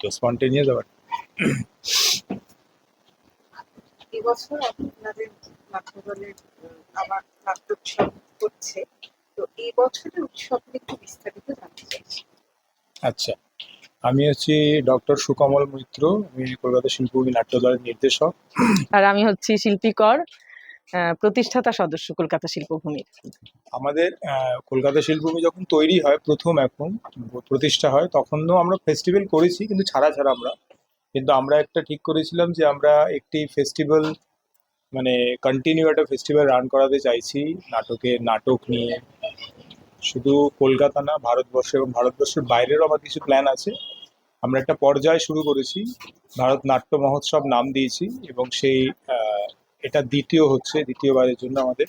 তো স্পন্টেনিয়াস আবার। এবছর আপনাদের নাট্যদলের আবার নাট্যোৎসব হচ্ছে, তো এই বছরের উৎসব নিয়ে একটু বিস্তারিত জানতে চাইছি। আচ্ছা, আমি হচ্ছি ডক্টর সুকমল মৈত্র। আমি কলকাতা শিল্পভূমি নাট্যদলের নির্দেশক। আর আমি হচ্ছি শিল্পী কর, প্রতিষ্ঠাতা সদস্য কলকাতা শিল্পভূমির। আমাদের কলকাতা শিল্পভূমি যখন তৈরি হয় প্রথম, এখন প্রতিষ্ঠা হয়, তখনও আমরা ফেস্টিভ্যাল করেছি, কিন্তু ছাড়া আমরা কিন্তু আমরা একটা ঠিক করেছিলাম যে আমরা একটি ফেস্টিভ্যাল, মানে কন্টিনিউ একটা ফেস্টিভ্যাল রান করাতে চাইছি নাটক নিয়ে। শুধু কলকাতা না, ভারতবর্ষ এবং ভারতবর্ষের বাইরেরও আমার কিছু প্ল্যান আছে। আমরা একটা পর্যায় শুরু করেছি, ভারত নাট্য মহোৎসব নাম দিয়েছি, এবং সেই এটা দ্বিতীয়বারের জন্য আমাদের।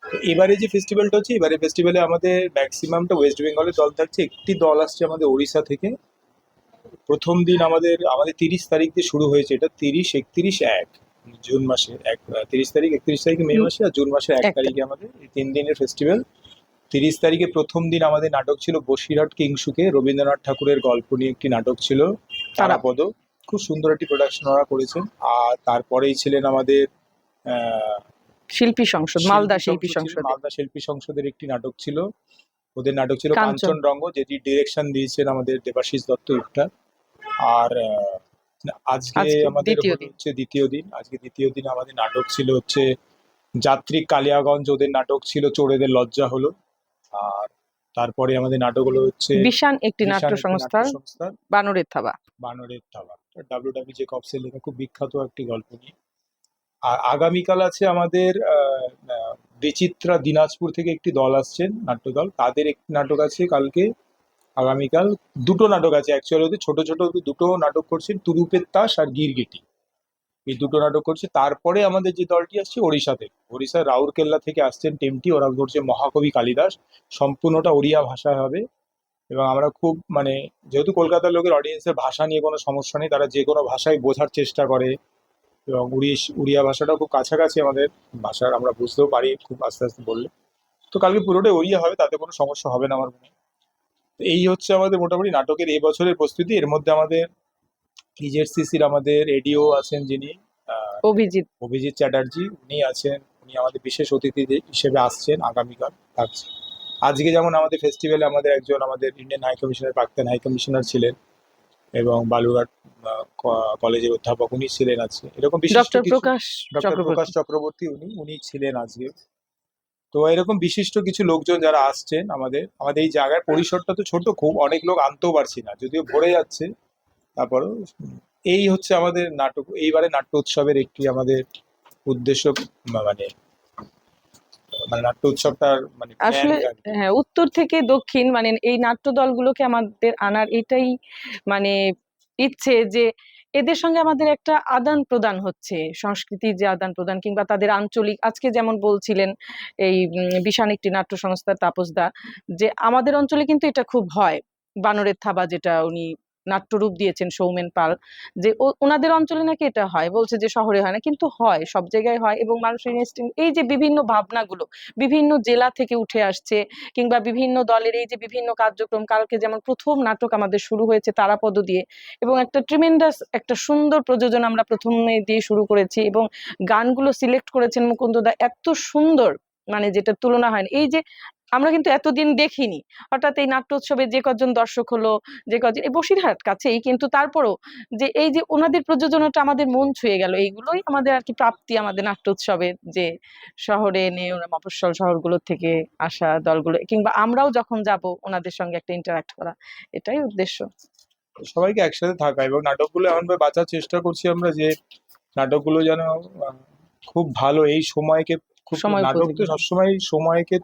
তো এবারে যে ফেস্টিভ্যালটা হচ্ছে, এবারে ফেস্টিভ্যালে আমাদের ম্যাক্সিমামটা ওয়েস্ট বেঙ্গলের দল থাকছে, একটি দল আসছে আমাদের ওড়িশা থেকে। প্রথম দিন আমাদের 30 তারিখ দিয়ে শুরু হয়েছে, এটা 30, 31, 1 জুন মাসে, 30 তারিখ, 31 তারিখে মে মাসে, আর জুন মাসের 1 তারিখে আমাদের এই 3 দিনের ফেস্টিভ্যাল। 30 তারিখে প্রথম দিন আমাদের নাটক ছিল বসিরহাট কিংসুকে, রবীন্দ্রনাথ ঠাকুরের গল্প নিয়ে একটি নাটক ছিল, তারাপদ। খুব সুন্দর একটি প্রোডাকশন ওরা করেছেন। আর তারপরেই ছিলেন আমাদের শিল্পী সংসদ, মালদা শিল্পী সংসদের একটি নাটক ছিল। ওদের নাটক ছিল কাঞ্চন। কাঞ্চনরঙ্গ, যেটি ডিরেকশন দিয়েছেন আমাদের দেবাশিস দত্ত ইফটা। আর আজকে আমাদের হচ্ছে দ্বিতীয় দিন। আজকে দ্বিতীয় দিন আমাদের নাটক ছিল হচ্ছে যাত্রিক কালিয়াগঞ্জ, ওদের নাটক ছিল চোরেদের লজ্জা হলো। আর তারপরে আমাদের নাটক হলো হচ্ছে বিশান একটি নাট্য সংস্থার বানরের থাবা। WW জেকবসের লেখা, খুব বিখ্যাত একটি গল্প নিয়ে। আর আগামীকাল আছে আমাদের বিচিত্রা দিনাজপুর থেকে একটি দল আসছেন, নাট্যদল, তাদের একটি নাটক আছে কালকে। আগামীকাল দুটো নাটক আছে অ্যাকচুয়ালি, ওদের ছোট ছোট দুটো নাটক করছেন, তুরুপের তাস আর গিরগিটি, এই দুটো নাটক করছে। তারপরে আমাদের যে দলটি আসছে ওড়িশার রাউরকেল্লা থেকে আসছেন টিমটি, ওরা করছে মহাকবি কালিদাস, সম্পূর্ণটা ওড়িয়া ভাষায় হবে। এবং আমরা খুব, মানে যেহেতু কলকাতার লোকের অডিয়েন্সের ভাষা নিয়ে কোনো সমস্যা নেই, তারা যে কোনো ভাষায় বোঝার চেষ্টা করে, এবং উড়িয়া ভাষাটাও খুব কাছাকাছি আমাদের ভাষার, আমরা বুঝতেও পারি খুব আস্তে আস্তে বললে। তো কালকে পুরোটাই ওড়িয়া হবে, তাতে কোনো সমস্যা হবে না আমার মনে হয়। তো এই হচ্ছে আমাদের মোটামুটি নাটকের এই বছরের প্রস্তুতি। এর মধ্যে আমাদের ইজেডসিসির আমাদের এডিও আছেন, যিনি অভিজিৎ চ্যাটার্জি, উনি আছেন। উনি আমাদের বিশেষ অতিথি হিসেবে আসছেন আগামীকাল, থাকছেন। আজকে যেমন আমাদের ফেস্টিভ্যালে আমাদের ইন্ডিয়ান হাই কমিশনের প্রাক্তন হাই কমিশনার ছিলেন, এবং বালুরঘাট কলেজের অধ্যাপক উনি ছিলেন আজকে। এরকম ডক্টর প্রকাশ চক্রবর্তী উনি ছিলেন আজকে। তো এরকম বিশিষ্ট কিছু লোকজন যারা আসছেন আমাদের এই জায়গার পরিসরটা তো ছোট, খুব অনেক লোক আনতেও পারছি না, যদিও ভরে যাচ্ছে। তারপরেও এই হচ্ছে আমাদের এইবারে নাট্য উৎসবের একটি আমাদের উদ্দেশ্য, মানে নাট্য উৎসবটার মানে আসলে হ্যাঁ, উত্তর থেকে দক্ষিণ, মানে এই নাট্য দলগুলোকে আমাদের আনার এটাই মানে ইচ্ছে, যে এদের সঙ্গে আমাদের একটা আদান প্রদান হচ্ছে, সংস্কৃতির যে আদান প্রদান, কিংবা তাদের আঞ্চলিক, আজকে যেমন বলছিলেন এই বিশান একটি নাট্য সংস্থার তাপসদা, যে আমাদের অঞ্চলে কিন্তু এটা খুব হয়, বানরের থাবা, যেটা উনি নাট্যরূপ দিয়েছেন সৌমেন পাল, যে ওনাদের অঞ্চলে নাকি এটা হয়, বলছে যে শহরে হয় না, কিন্তু হয়, সব জায়গায় হয়। এবং মানুষের এই যে বিভিন্ন ভাবনাগুলো বিভিন্ন জেলা থেকে উঠে আসছে, কিংবা বিভিন্ন দলের এই যে বিভিন্ন কার্যক্রম, কালকে যেমন প্রথম নাটক আমাদের শুরু হয়েছে তারাপদ দিয়ে, এবং একটা ট্রিমেন্ডাস একটা সুন্দর প্রযোজনা আমরা প্রথমে দিয়ে শুরু করেছি, এবং গানগুলো সিলেক্ট করেছেন মুকুন্দদা, এত সুন্দর, মানে যেটা তুলনা হয় না। এই যে আমরা কিন্তু এতদিন দেখিনি, হঠাৎ এই নাট্য উৎসবে যে কজন দর্শক হলো, যে কজন, এই বসিরহাট কাছেই, কিন্তু তারপরও যে এই যে ওনাদের প্রযোজনাটা আমাদের মন ছুঁয়ে গেল, এইগুলোই আমাদের আর কি প্রাপ্তি আমাদের নাট্য উৎসবের, যে শহরে এনে ওরা মফস্বল শহরগুলো থেকে আসা দলগুলো, কিংবা আমরাও যখন যাব ওনাদের সঙ্গে একটা ইন্টারাক্ট করা, এটাই উদ্দেশ্য। সবাইকে একসাথে থাকা, এবং নাটকগুলো এমনভাবে বাঁচার চেষ্টা করছি আমরা, যে নাটকগুলো যেন খুব ভালো এই সময়কে, খুব নাটক তো সবসময় সময়কে